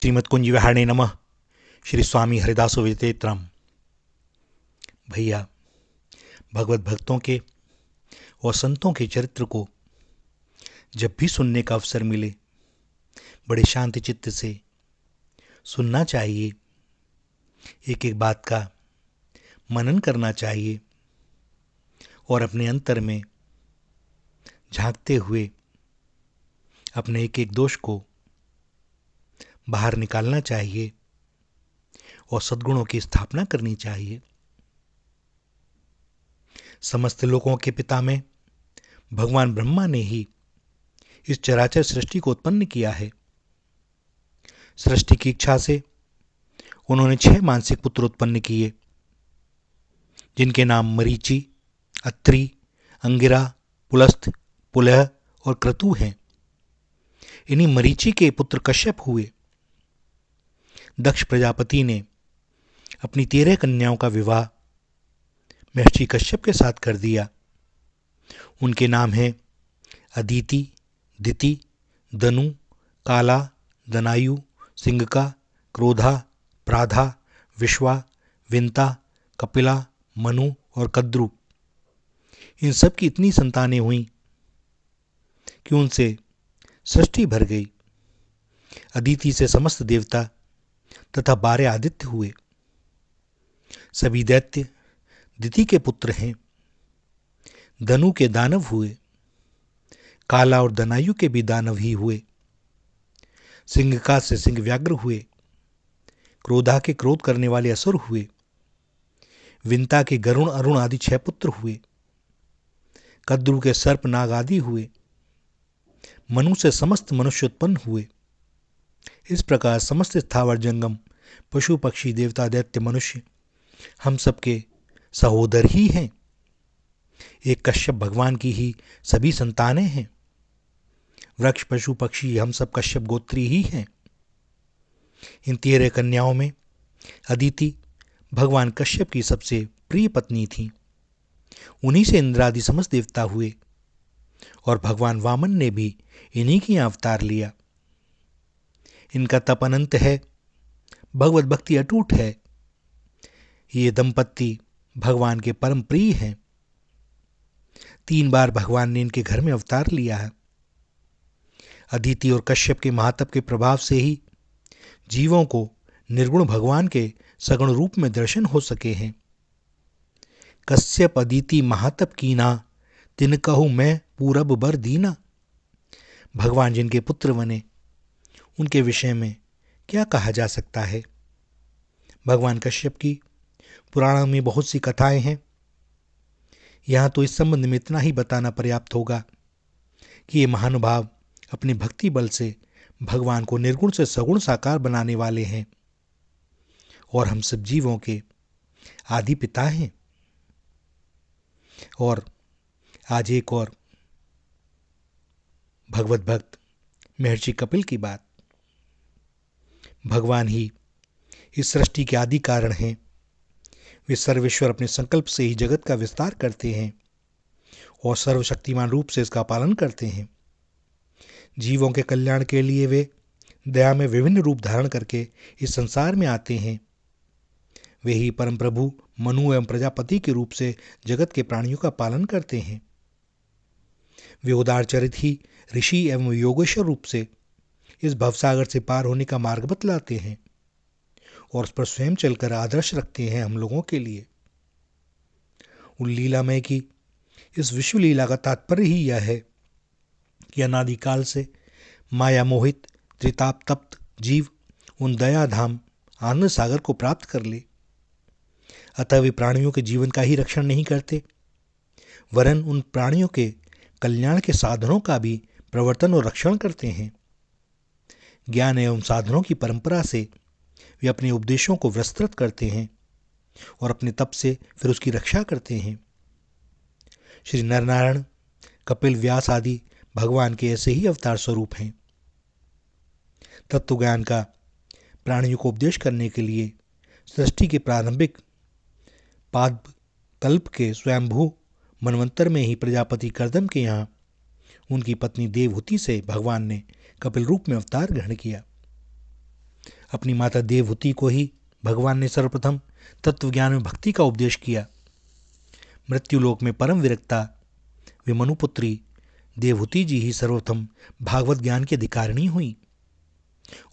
श्रीमद कुंज विहारणे नमः। श्री स्वामी हरिदासो विजयतेत्रम। भैया, भगवत भक्तों के और संतों के चरित्र को जब भी सुनने का अवसर मिले बड़े शांति चित्त से सुनना चाहिए। एक एक बात का मनन करना चाहिए और अपने अंतर में झांकते हुए अपने एक एक दोष को बाहर निकालना चाहिए और सद्गुणों की स्थापना करनी चाहिए। समस्त लोकों के पिता में भगवान ब्रह्मा ने ही इस चराचर सृष्टि को उत्पन्न किया है। सृष्टि की इच्छा से उन्होंने 6 मानसिक पुत्र उत्पन्न किए, जिनके नाम मरीचि, अत्रि, अंगिरा, पुलस्त्य, पुलह और क्रतु हैं। इन्हीं मरीचि के पुत्र कश्यप हुए। दक्ष प्रजापति ने अपनी 13 कन्याओं का विवाह महर्षि कश्यप के साथ कर दिया। उनके नाम हैं अदिति, दिति, दनु, काला, दनायु, सिंगका, क्रोधा, प्राधा, विश्वा, विंता, कपिला, मनु और कद्रु। इन सब की इतनी संतानें हुईं कि उनसे सृष्टि भर गई। अदिति से समस्त देवता तथा 12 आदित्य हुए। सभी दैत्य दिति के पुत्र हैं। दनु के दानव हुए। काला और दनायु के भी दानव ही हुए। सिंहका से सिंह व्याघ्र हुए। क्रोधा के क्रोध करने वाले असुर हुए। विंता के गरुण, अरुण आदि 6 पुत्र हुए। कद्रु के सर्प, नाग आदि हुए। मनु से समस्त मनुष्य उत्पन्न हुए। इस प्रकार समस्त स्थावर जंगम, पशु पक्षी, देवता, दैत्य, मनुष्य हम सबके सहोदर ही हैं। एक कश्यप भगवान की ही सभी संतानें हैं। वृक्ष, पशु पक्षी हम सब कश्यप गोत्री ही हैं। इन 13 कन्याओं में अदिति भगवान कश्यप की सबसे प्रिय पत्नी थी। उन्हीं से इंद्रादि समस्त देवता हुए और भगवान वामन ने भी इन्हीं की अवतार लिया। इनका तप अनंत है, भगवत भक्ति अटूट है। ये दंपत्ति भगवान के परम प्रिय हैं। 3 बार भगवान ने इनके घर में अवतार लिया है। अदिति और कश्यप के महातप के प्रभाव से ही जीवों को निर्गुण भगवान के सगुण रूप में दर्शन हो सके हैं। कश्यप अदिति महातप कीना, तिन कहूँ मैं पूरब बर दीना। भगवान जिनके पुत्र बने उनके विषय में क्या कहा जा सकता है। भगवान कश्यप की पुराणों में बहुत सी कथाएं हैं। यहाँ तो इस संबंध में इतना ही बताना पर्याप्त होगा कि ये महानुभाव अपनी भक्ति बल से भगवान को निर्गुण से सगुण साकार बनाने वाले हैं और हम सब जीवों के आदि पिता हैं। और आज एक और भगवत भक्त महर्षि कपिल की बात। भगवान ही इस सृष्टि के आदि कारण हैं। वे सर्वेश्वर अपने संकल्प से ही जगत का विस्तार करते हैं और सर्वशक्तिमान रूप से इसका पालन करते हैं। जीवों के कल्याण के लिए वे दया में विभिन्न रूप धारण करके इस संसार में आते हैं। वे ही परम प्रभु मनु एवं प्रजापति के रूप से जगत के प्राणियों का पालन करते हैं। वे उदार चरित ही ऋषि एवं योगेश्वर रूप से इस भवसागर से पार होने का मार्ग बतलाते हैं और उस पर स्वयं चलकर आदर्श रखते हैं हम लोगों के लिए। उन लीलामय की इस विश्व लीला का तात्पर्य ही यह है कि अनादिकाल से माया मोहित त्रिताप तप्त जीव उन दया धाम आनंद सागर को प्राप्त कर ले। अतः वे प्राणियों के जीवन का ही रक्षण नहीं करते, वरन उन प्राणियों के कल्याण के साधनों का भी प्रवर्तन और रक्षण करते हैं। ज्ञान एवं साधनों की परंपरा से वे अपने उपदेशों को विस्तृत करते हैं और अपने तप से फिर उसकी रक्षा करते हैं। श्री नरनारायण, कपिल, व्यास आदि भगवान के ऐसे ही अवतार स्वरूप हैं। तत्व ज्ञान का प्राणियों को उपदेश करने के लिए सृष्टि के प्रारंभिक पाद कल्प के स्वयंभू मनवंतर में ही प्रजापति कर्दम के यहाँ उनकी पत्नी देवहूति से भगवान ने कपिल रूप में अवतार ग्रहण किया। अपनी माता देवहूति को ही भगवान ने सर्वप्रथम तत्वज्ञान में भक्ति का उपदेश किया। मृत्युलोक में परम विरक्ता वे मनुपुत्री देवहूति जी ही सर्वप्रथम भागवत ज्ञान की अधिकारिणी हुई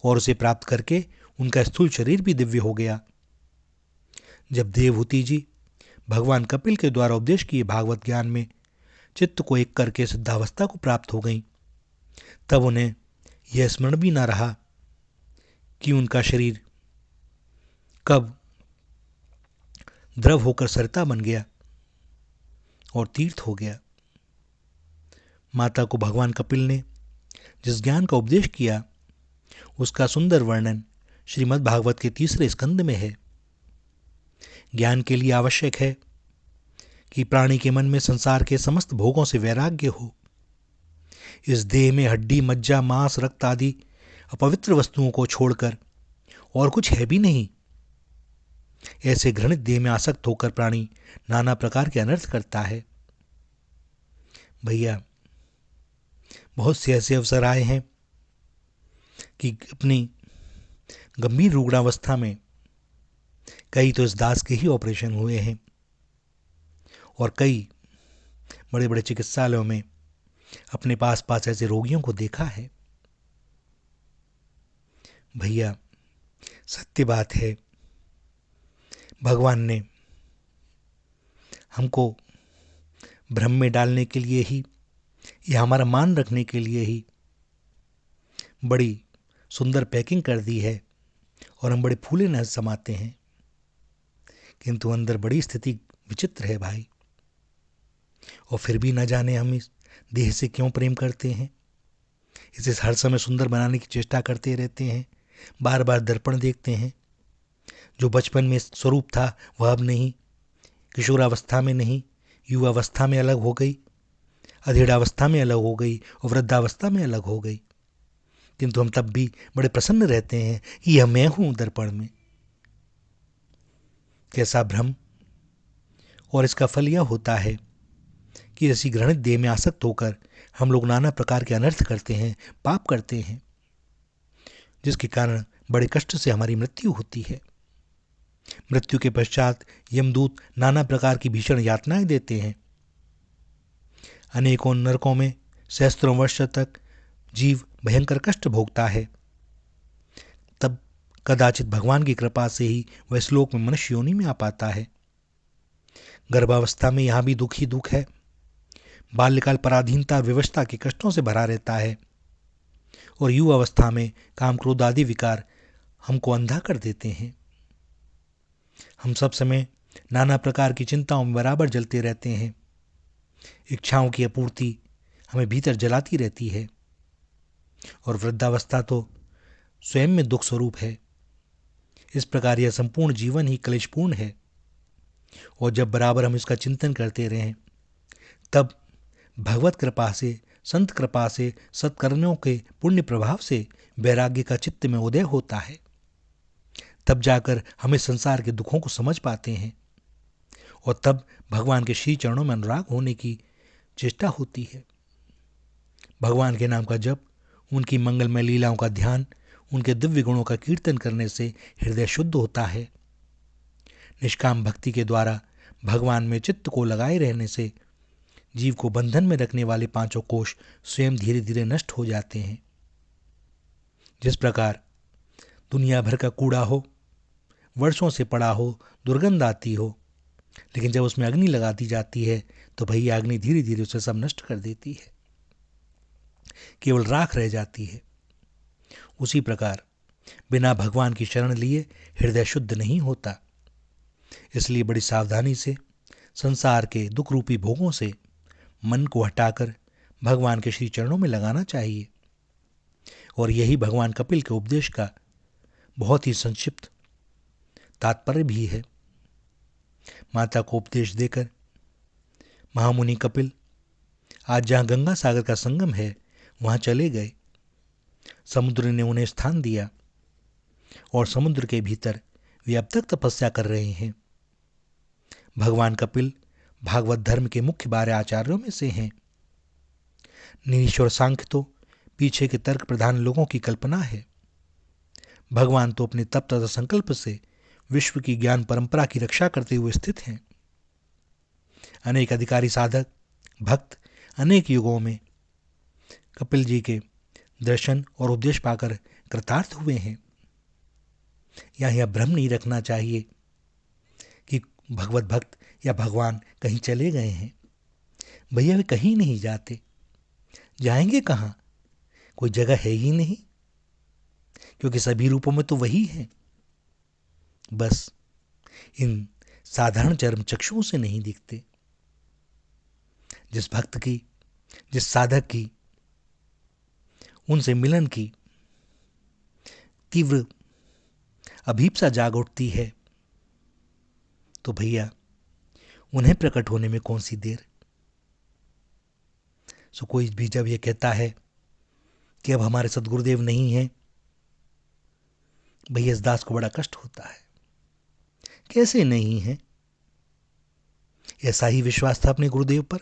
और उसे प्राप्त करके उनका स्थूल शरीर भी दिव्य हो गया। जब देवहूति जी भगवान कपिल के द्वारा उपदेश किए भागवत ज्ञान में चित्त को एक करके सिद्धावस्था को प्राप्त हो गई, तब उन्हें यह स्मरण भी न रहा कि उनका शरीर कब द्रव होकर सरिता बन गया और तीर्थ हो गया। माता को भगवान कपिल ने जिस ज्ञान का उपदेश किया उसका सुंदर वर्णन श्रीमद् भागवत के 3 स्कंद में है। ज्ञान के लिए आवश्यक है कि प्राणी के मन में संसार के समस्त भोगों से वैराग्य हो। इस देह में हड्डी, मज्जा, मांस, रक्त आदि अपवित्र वस्तुओं को छोड़कर और कुछ है भी नहीं। ऐसे घृणित देह में आसक्त होकर प्राणी नाना प्रकार के अनर्थ करता है। भैया, बहुत से ऐसे अवसर आए हैं कि अपनी गंभीर रुग्णावस्था में कई तो इस दास के ही ऑपरेशन हुए हैं और कई बड़े बड़े चिकित्सालयों में अपने पास ऐसे रोगियों को देखा है। भैया, सत्य बात है, भगवान ने हमको भ्रम में डालने के लिए ही या हमारा मान रखने के लिए ही बड़ी सुंदर पैकिंग कर दी है और हम बड़े फूले न समाते हैं, किंतु अंदर बड़ी स्थिति विचित्र है भाई। और फिर भी न जाने हम इस देह से क्यों प्रेम करते हैं। इसे हर समय सुंदर बनाने की चेष्टा करते रहते हैं, बार बार दर्पण देखते हैं। जो बचपन में स्वरूप था वह अब नहीं, किशोरावस्था में नहीं, युवावस्था में अलग हो गई, अधेड़ावस्था में अलग हो गई और वृद्धावस्था में अलग हो गई, किंतु हम तब भी बड़े प्रसन्न रहते हैं कि यह मैं हूं दर्पण में। कैसा भ्रम। और इसका फल यह होता है कि ऐसी घृणित देह में आसक्त होकर हम लोग नाना प्रकार के अनर्थ करते हैं, पाप करते हैं, जिसके कारण बड़े कष्ट से हमारी मृत्यु होती है। मृत्यु के पश्चात यमदूत नाना प्रकार की भीषण यातनाएं देते हैं। अनेकों नरकों में सहस्त्रों वर्ष तक जीव भयंकर कष्ट भोगता है। तब कदाचित भगवान की कृपा से ही वह श्लोक में मनुष्य योनि में आ पाता है। गर्भावस्था में यहां भी दुख ही दुख है। बाल्यकाल पराधीनता विवशता के कष्टों से भरा रहता है और युवावस्था में काम क्रोध आदि विकार हमको अंधा कर देते हैं। हम सब समय नाना प्रकार की चिंताओं में बराबर जलते रहते हैं। इच्छाओं की आपूर्ति हमें भीतर जलाती रहती है और वृद्धावस्था तो स्वयं में दुख स्वरूप है। इस प्रकार यह संपूर्ण जीवन ही कलेशपूर्ण है और जब बराबर हम इसका चिंतन करते रहें तब भगवत कृपा से, संत कृपा से, सत्कर्मों के पुण्य प्रभाव से वैराग्य का चित्त में उदय होता है। तब जाकर हमें संसार के दुखों को समझ पाते हैं और तब भगवान के श्री चरणों में अनुराग होने की चेष्टा होती है। भगवान के नाम का जप, उनकी मंगलमय लीलाओं का ध्यान, उनके दिव्य गुणों का कीर्तन करने से हृदय शुद्ध होता है। निष्काम भक्ति के द्वारा भगवान में चित्त को लगाए रहने से जीव को बंधन में रखने वाले 5 कोष स्वयं धीरे धीरे नष्ट हो जाते हैं। जिस प्रकार दुनिया भर का कूड़ा हो, वर्षों से पड़ा हो, दुर्गंध आती हो, लेकिन जब उसमें अग्नि लगा दी जाती है तो भैया अग्नि धीरे धीरे उसे सब नष्ट कर देती है, केवल राख रह जाती है। उसी प्रकार बिना भगवान की शरण लिए हृदय शुद्ध नहीं होता। इसलिए बड़ी सावधानी से संसार के दुख रूपी भोगों से मन को हटाकर भगवान के श्री चरणों में लगाना चाहिए। और यही भगवान कपिल के उपदेश का बहुत ही संक्षिप्त तात्पर्य भी है। माता को उपदेश देकर महामुनि कपिल आज जहाँ गंगा सागर का संगम है वहाँ चले गए। समुद्र ने उन्हें स्थान दिया और समुद्र के भीतर वे अब तक तपस्या कर रहे हैं। भगवान कपिल भागवत धर्म के मुख्य 12 आचार्यों में से हैं। निरीश्वर सांख्य तो पीछे के तर्क प्रधान लोगों की कल्पना है। भगवान तो अपने तप तथा संकल्प से विश्व की ज्ञान परंपरा की रक्षा करते हुए स्थित हैं। अनेक अधिकारी साधक भक्त अनेक युगों में कपिल जी के दर्शन और उपदेश पाकर कृतार्थ हुए हैं। यह भ्रम नहीं रखना चाहिए कि भगवत भक्त या भगवान कहीं चले गए हैं। भैया वे कहीं नहीं जाते। जाएंगे कहाँ? कोई जगह है ही नहीं, क्योंकि सभी रूपों में तो वही है। बस इन साधारण चर्म चक्षुओं से नहीं दिखते। जिस भक्त की, जिस साधक की उनसे मिलन की तीव्र अभीप्सा जाग उठती है, तो भैया उन्हें प्रकट होने में कौन सी देर। सो कोई भी जब ये कहता है कि अब हमारे सदगुरुदेव नहीं हैं, भैया इस दास को बड़ा कष्ट होता है। कैसे नहीं है? ऐसा ही विश्वास था अपने गुरुदेव पर।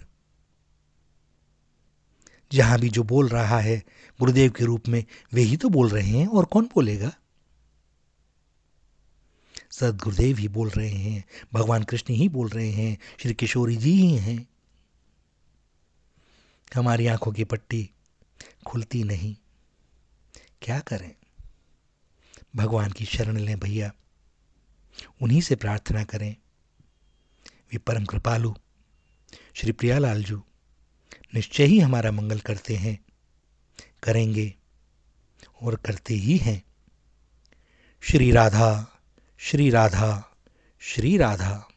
जहां भी जो बोल रहा है गुरुदेव के रूप में वे ही तो बोल रहे हैं, और कौन बोलेगा? सदगुरुदेव ही बोल रहे हैं, भगवान कृष्ण ही बोल रहे हैं, श्री किशोरी जी ही हैं। हमारी आंखों की पट्टी खुलती नहीं, क्या करें? भगवान की शरण लें भैया, उन्हीं से प्रार्थना करें। वे परम कृपालु श्री प्रियालाल जी निश्चय ही हमारा मंगल करते हैं, करेंगे और करते ही हैं। श्री राधा, श्री राधा, श्री राधा।